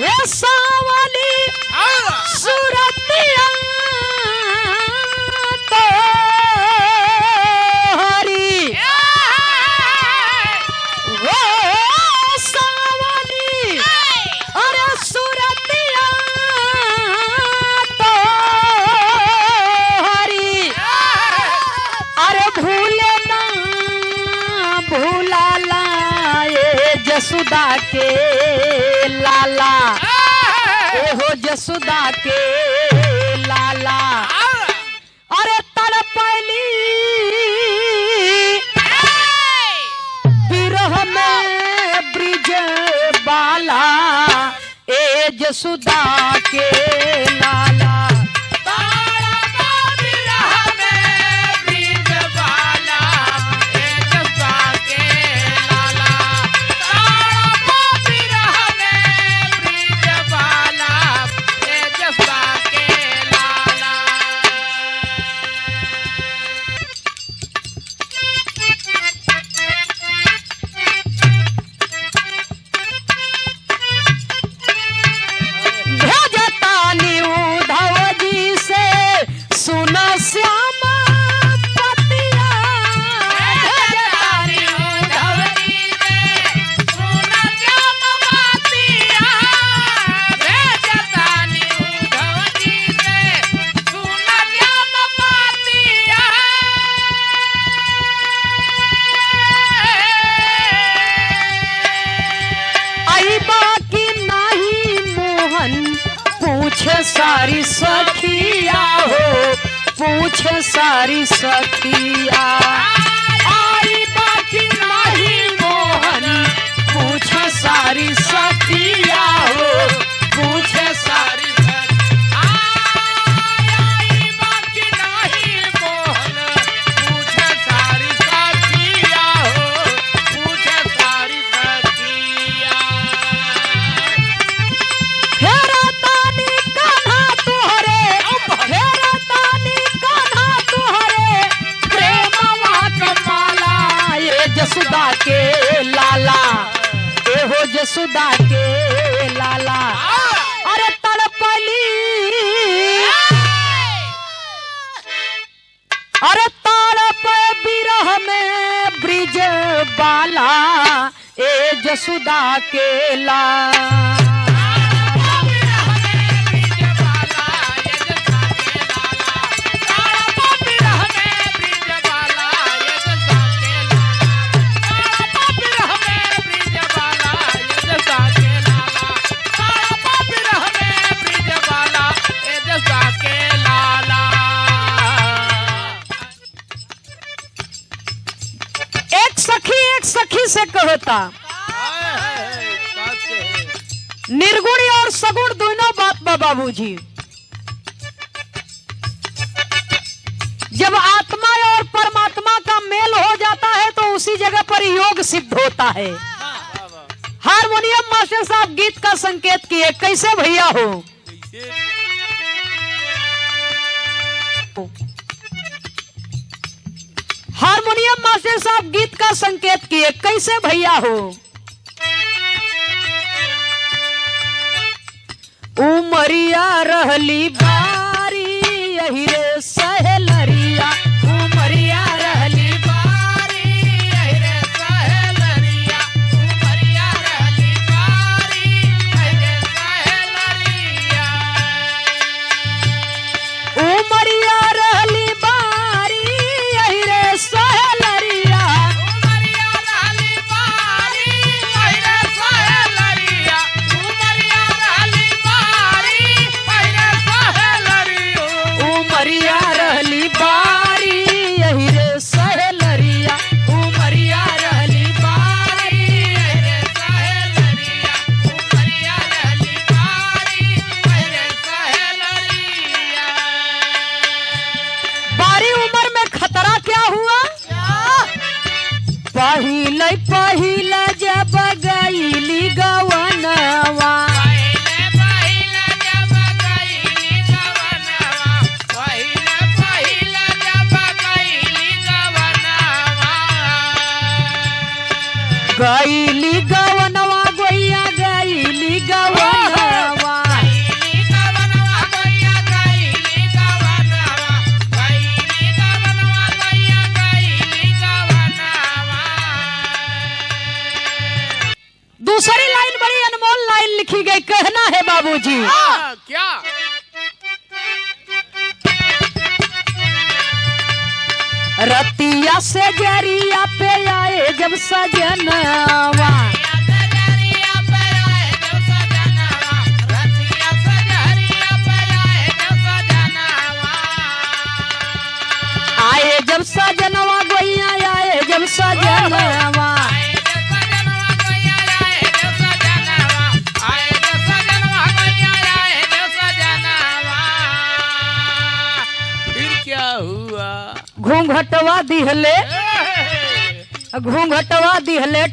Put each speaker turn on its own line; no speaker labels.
ये सावली सूरतिया तो हरी वो सावली अरे सूरतिया तो हरी अरे भूले ना भूला लाए जसुदा के लाला हो जसुदा के लाला अरे तड़पली बिरह में ब्रिज बाला ए जसुदा के लाला पूछे सारी सखिया हो पूछे सारी सखिया आई बाकी नहीं मोहन पूछे सारी सखिया हो पूछे सारी आई बाकी नहीं मोहन पूछे सारी सखिया हो पूछे सारी सखिया जसुदा के लाला ए हो जसुदा के लाला अरे तड़पली अरे तड़प बिरह में ब्रिज बाला ए जसुदा के लाला सखी से कहता निर्गुण और सगुण दोनों बात बा बाबूजी जब आत्मा और परमात्मा का मेल हो जाता है तो उसी जगह पर योग सिद्ध होता है। हारमोनियम मास्टर साहब गीत का संकेत किए कैसे भैया हो हारमोनियम मास्टर साहब गीत का संकेत किए कैसे भैया हो उमरिया रहली बारी यही रे सहलरिया उमरिया रहली बारी यही रे सहलरिया उमरिया रहली बारी यही रे सहलरिया उमरिया रहली बारी यही रे सहलरिया उमरिया रहली बारी यही रे सहलरिया उमरिया रहली बारी यही रे सहलरिया उमरिया दूसरी लाइन बड़ी अनमोल लाइन लिखी गई, कहना है बाबूजी।
क्या?
रतिया से जरिया पे आए जब सजनवा, आए जब सजनवा गोइया आए जब सजनवा,
फिर क्या हुआ?
घूंघटवा दिहले, घूंघटवा दिहले